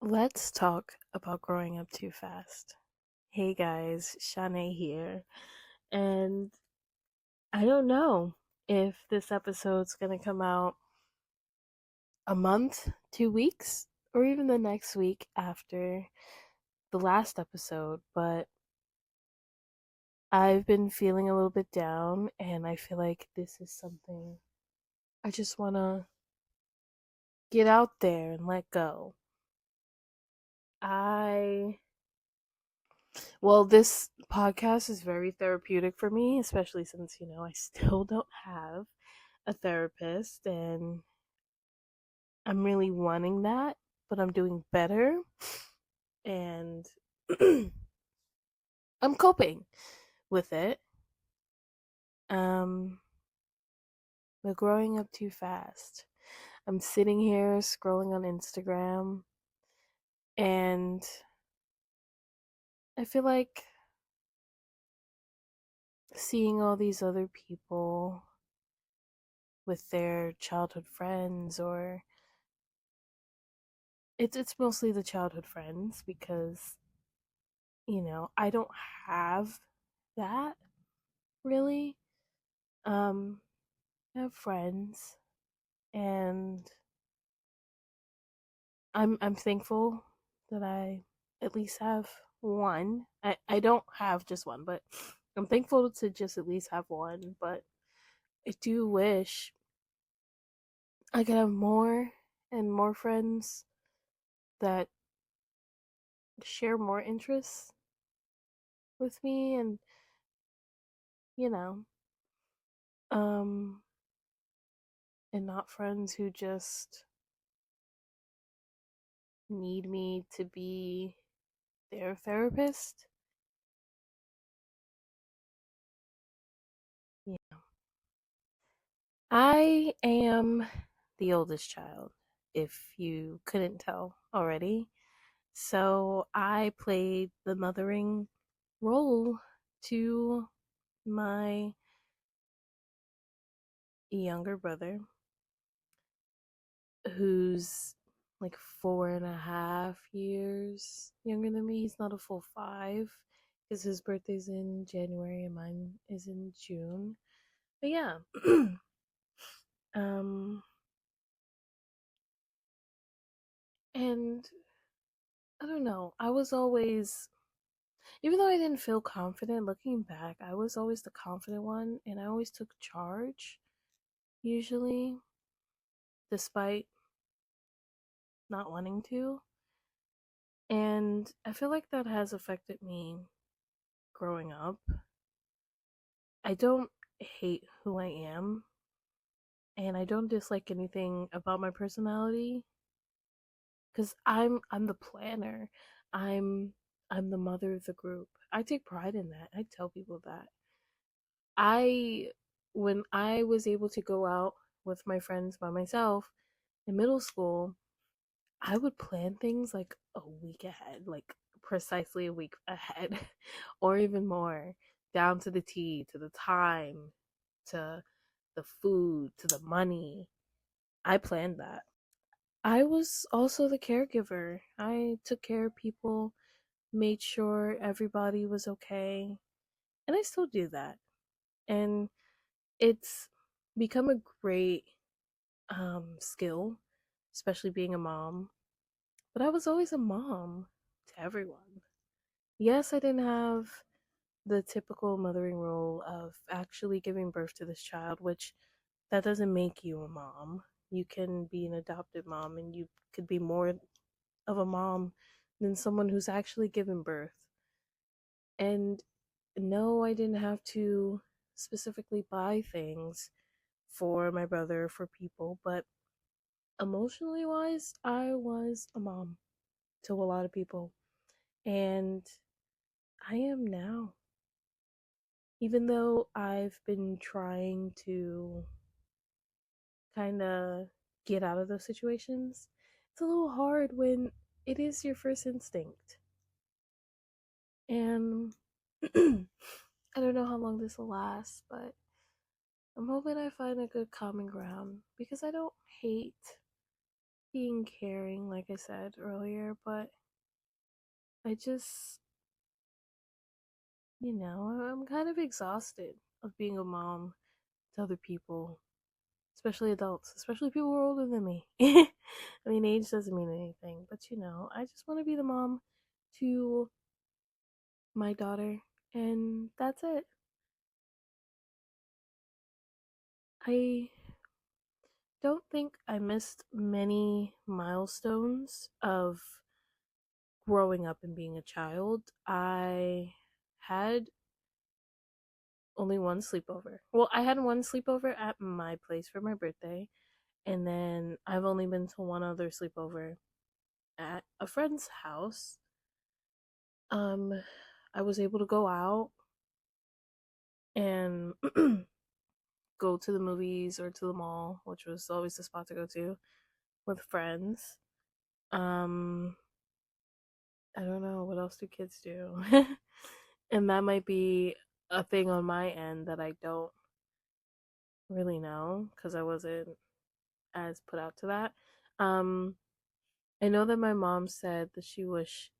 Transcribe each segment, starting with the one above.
Let's talk about growing up too fast. Hey guys, Shi'nae here. And I don't know if this episode's gonna come out a month, 2 weeks, or even the next week after the last episode, but I've been feeling a little bit down and I feel like this is something I just wanna get out there and let go. I this podcast is very therapeutic for me, especially since, I still don't have a therapist and I'm really wanting that, but I'm doing better and I'm coping with it. Um, but growing up too fast. I'm sitting here scrolling on Instagram and I feel like seeing all these other people with their childhood friends or it's mostly the childhood friends because I don't have that really. um I have friends and I'm thankful that I at least have one. I don't have just one, but I'm thankful to just at least have one, but I do wish I could have more and more friends that share more interests with me and you know um and not friends who just need me to be their therapist. Yeah. I am the oldest child, if you couldn't tell already. So I played the mothering role to my younger brother, who's like 4.5 years younger than me. He's not a full five because his birthday's in January and mine is in June. But yeah, um, and I don't know. I was always, even though I didn't feel confident looking back, I was always the confident one and I always took charge, usually, despite not wanting to. And I feel like that has affected me growing up. I don't hate who I am and I don't dislike anything about my personality cuz I'm the planner. I'm I'm the mother of the group. I take pride in that. I tell people that. I when I was able to go out with my friends by myself in middle school, I would plan things like a week ahead, like precisely a week ahead, or even more, down to the T, to the time, to the food, to the money. I planned that. I was also the caregiver. I took care of people, made sure everybody was okay, and I still do that. And it's become a great skill, especially being a mom. But I was always a mom to everyone. Yes, I didn't have the typical mothering role of actually giving birth to this child, which that doesn't make you a mom. You can be an adopted mom and you could be more of a mom than someone who's actually given birth. And no, I didn't have to specifically buy things for my brother, for people, but emotionally wise, I was a mom to a lot of people. And I am now. Even though I've been trying to kind of get out of those situations, it's a little hard when it is your first instinct. And I don't know how long this will last, but I'm hoping I find a good common ground because I don't hate being caring, like I said earlier, but I just, I'm kind of exhausted of being a mom to other people, especially adults, especially people who are older than me. I mean, age doesn't mean anything, but I just want to be the mom to my daughter, and that's it. I don't think I missed many milestones of growing up and being a child. I had only one sleepover. Well, I had one sleepover at my place for my birthday, and then I've only been to one other sleepover at a friend's house. Um, I was able to go out and go to the movies or to the mall, which was always the spot to go to with friends. Um, I don't know what else do kids do, and that might be a thing on my end that I don't really know because I wasn't as put out to that. Um, I know that my mom said that she wished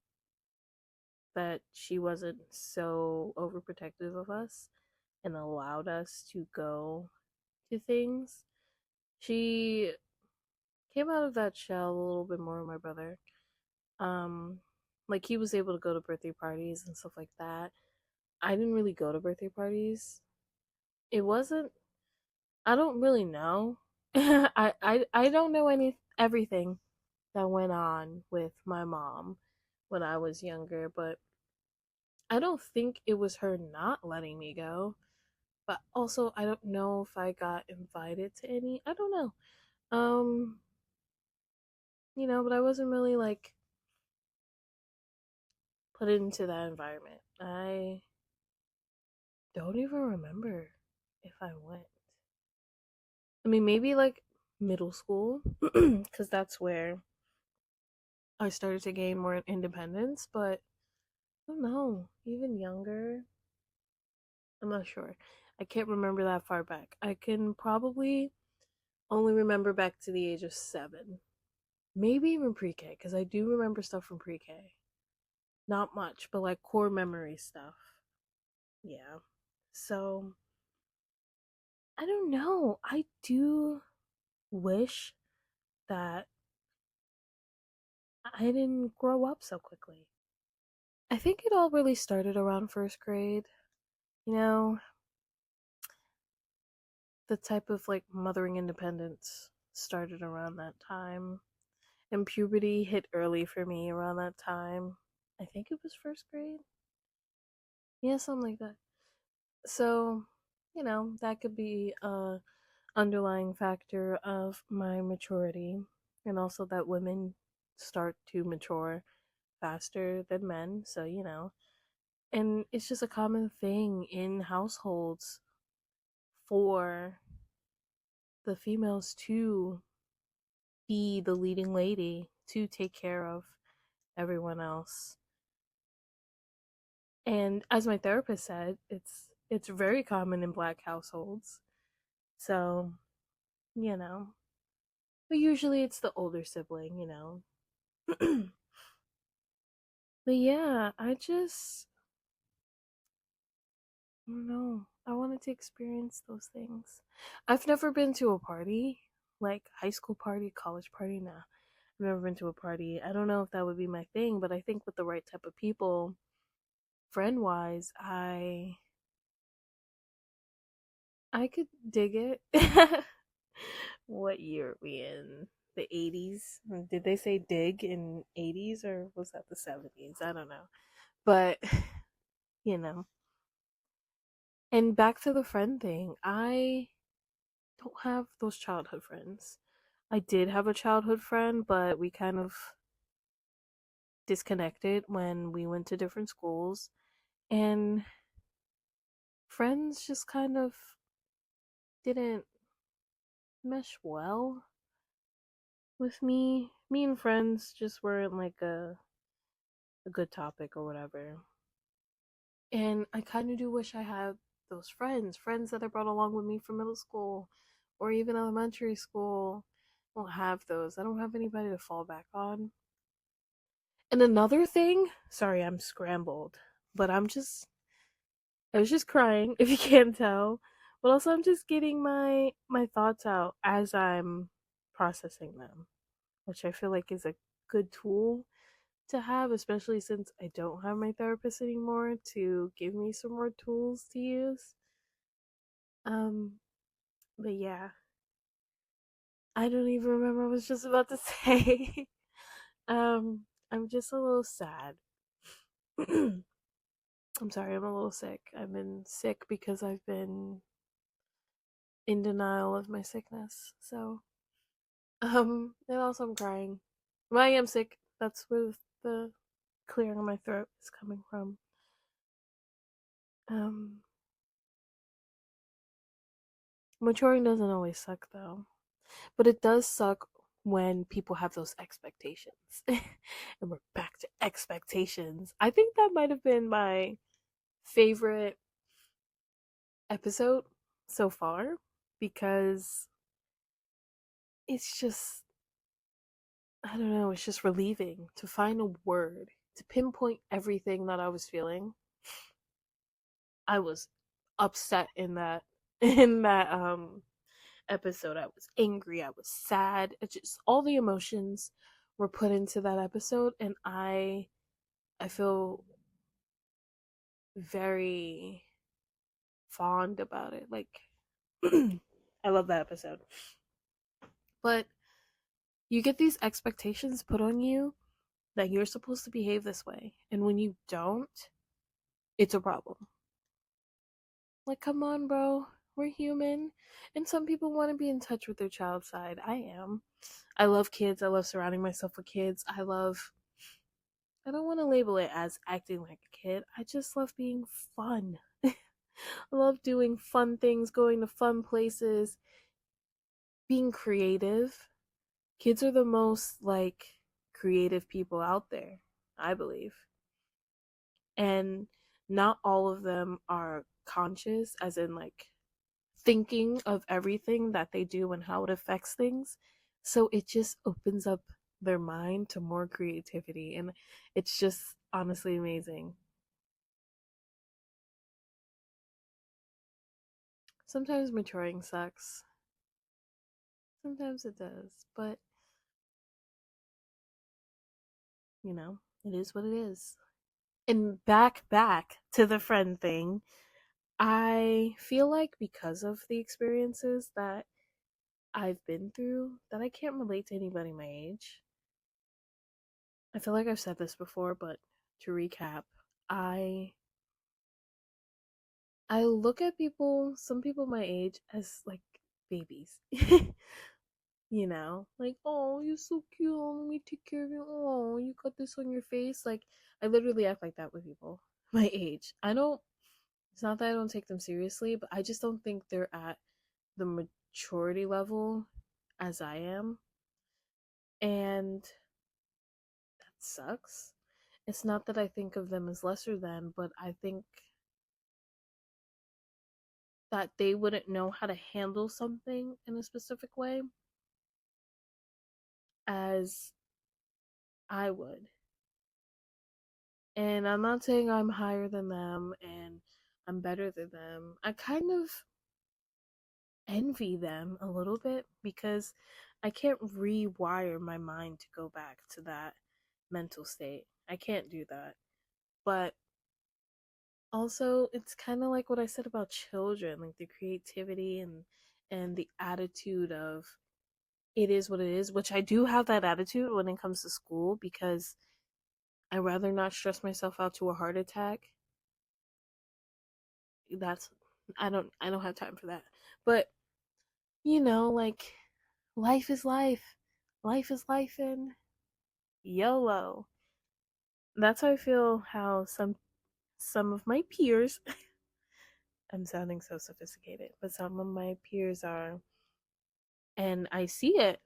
that she wasn't so overprotective of us and allowed us to go to things. She came out of that shell a little bit more with my brother. Um, like he was able to go to birthday parties and stuff like that. I didn't really go to birthday parties. It wasn't. I don't really know. I don't know everything that went on with my mom when I was younger, but I don't think it was her not letting me go. But also, I don't know if I got invited to any. I don't know. Um, but I wasn't really like put into that environment. I don't even remember if I went. I mean, maybe like middle school, because that's where I started to gain more independence, but I don't know. Even younger, I'm not sure. I can't remember that far back. I can probably only remember back to the age of 7. Maybe even pre K, because I do remember stuff from pre K. Not much, but like core memory stuff. Yeah. So, I don't know. I do wish that I didn't grow up so quickly. I think it all really started around first grade. You know, the type of like mothering independence started around that time. And puberty hit early for me around that time. I think it was first grade. Yeah, something like that. So, that could be a underlying factor of my maturity, and also that women start to mature faster than men. So, and it's just a common thing in households for the females to be the leading lady, to take care of everyone else. And as my therapist said, it's very common in black households. So, you know, but usually it's the older sibling. But yeah, I don't know. I wanted to experience those things. I've never been to a party, like high school party, college party. Nah, I've never been to a party. I don't know if that would be my thing, but I think with the right type of people, friend wise, I could dig it. What year are we in? The 80s? Did they say dig in 80s or was that the 70s? I don't know. But, you know. And back to the friend thing. I don't have those childhood friends. I did have a childhood friend, but we kind of disconnected when we went to different schools. And friends just kind of didn't mesh well with me. Me and friends just weren't like a good topic or whatever. And I kind of do wish I had those friends that I brought along with me from middle school or even elementary school don't have those. I don't have anybody to fall back on. And another thing, sorry, I'm scrambled, but I was just crying if you can't tell. But also I'm just getting my thoughts out as I'm processing them, which I feel like is a good tool to have, especially since I don't have my therapist anymore to give me some more tools to use. Um, but yeah, I don't even remember what I was just about to say. I'm just a little sad. I'm sorry, I'm a little sick. I've been sick because I've been in denial of my sickness. So, and also I'm crying. But I am sick. That's where the clearing of my throat is coming from. Um, Maturing doesn't always suck though. But it does suck when people have those expectations. And we're back to expectations. I think that might have been my favorite episode so far because it's just, I don't know, it's just relieving to find a word to pinpoint everything that I was feeling. I was upset in that in that episode. I was angry, I was sad. It just all the emotions were put into that episode and I feel very fond about it. Like I love that episode. But you get these expectations put on you that you're supposed to behave this way. And when you don't, it's a problem. Like, come on, bro. We're human. And some people want to be in touch with their child side. I am. I love kids. I love surrounding myself with kids. I don't want to label it as acting like a kid. I just love being fun. I love doing fun things, going to fun places, being creative. Kids are the most like creative people out there, I believe. And not all of them are conscious, as in like thinking of everything that they do and how it affects things. So it just opens up their mind to more creativity. And it's just honestly amazing. Sometimes maturing sucks. Sometimes it does. But, it is what it is. And back to the friend thing. I feel like because of the experiences that I've been through, that I can't relate to anybody my age. I feel like I've said this before, but to recap, I I look at some people my age as like babies. Like, oh, you're so cute. Let me take care of you. Oh, you got this on your face. Like, I literally act like that with people my age. It's not that I don't take them seriously, but I just don't think they're at the maturity level as I am. And that sucks. It's not that I think of them as lesser than, but I think that they wouldn't know how to handle something in a specific way as I would. And I'm not saying I'm higher than them and I'm better than them. I kind of envy them a little bit because I can't rewire my mind to go back to that mental state. I can't do that. But also, it's kind of like what I said about children, like the creativity and the attitude of it is what it is, which I do have that attitude when it comes to school because I rather not stress myself out to a heart attack. That's I don't have time for that. But like life is life. Life is life and YOLO. That's how I feel how some of my peers I'm sounding so sophisticated, but some of my peers are, and I see it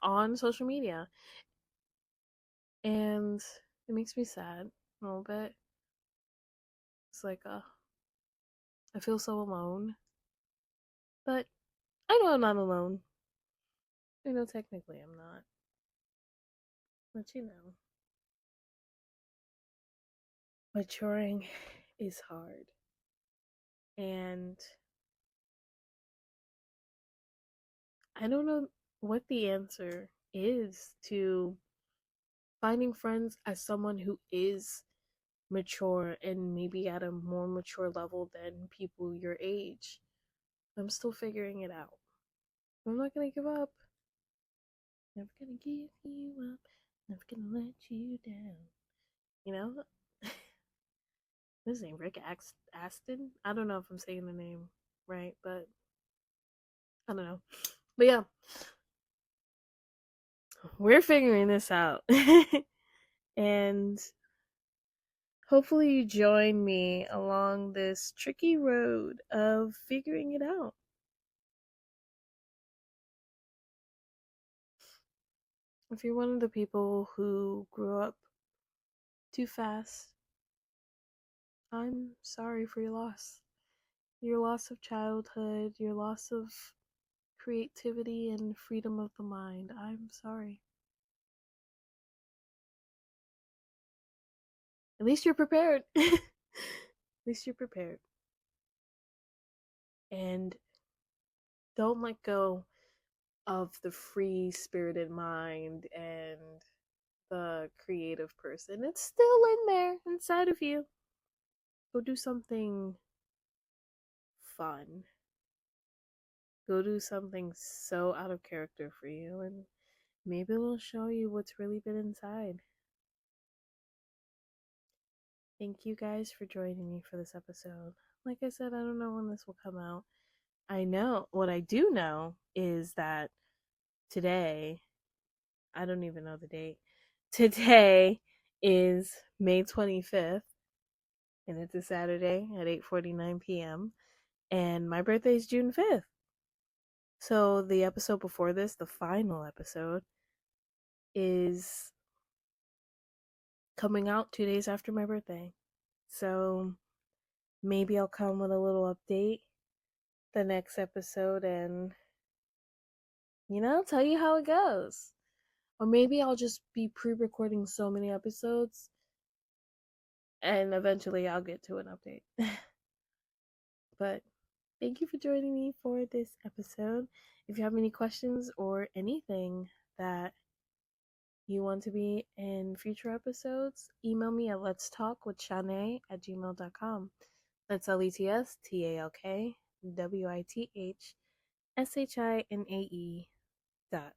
on social media and it makes me sad a little bit. It's like I feel so alone. But I know I'm not alone. I know technically I'm not, but maturing is hard. And I don't know what the answer is to finding friends as someone who is mature and maybe at a more mature level than people your age. I'm still figuring it out. I'm not gonna give up. Never gonna give you up. Never gonna let you down. You know? What's his name? Rick Aston? I don't know if I'm saying the name right, but I don't know. But yeah, we're figuring this out. And hopefully you join me along this tricky road of figuring it out. If you're one of the people who grew up too fast, I'm sorry for your loss. Your loss of childhood, your loss of creativity and freedom of the mind. I'm sorry. At least you're prepared. At least you're prepared. And don't let go of the free spirited mind and the creative person. It's still in there inside of you. Go do something fun. Go do something so out of character for you, and maybe it'll show you what's really been inside. Thank you guys for joining me for this episode. Like I said, I don't know when this will come out. I know what I do know is that today, I don't even know the date. Today is May 25th, and it's a Saturday at 8:49 p.m. and my birthday is June 5th. So the episode before this, the final episode, is coming out 2 days after my birthday. So maybe I'll come with a little update the next episode and tell you how it goes. Or maybe I'll just be pre-recording so many episodes and eventually I'll get to an update. But thank you for joining me for this episode. If you have any questions or anything that you want to be in future episodes, email me at let's talk with Shi'nae@gmail.com. That's LETSTALKWITHSHINAE dot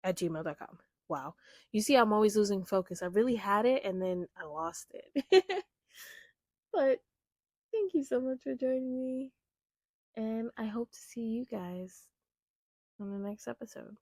at gmail.com. Wow. You see, I'm always losing focus. I really had it and then I lost it. But thank you so much for joining me. And I hope to see you guys on the next episode.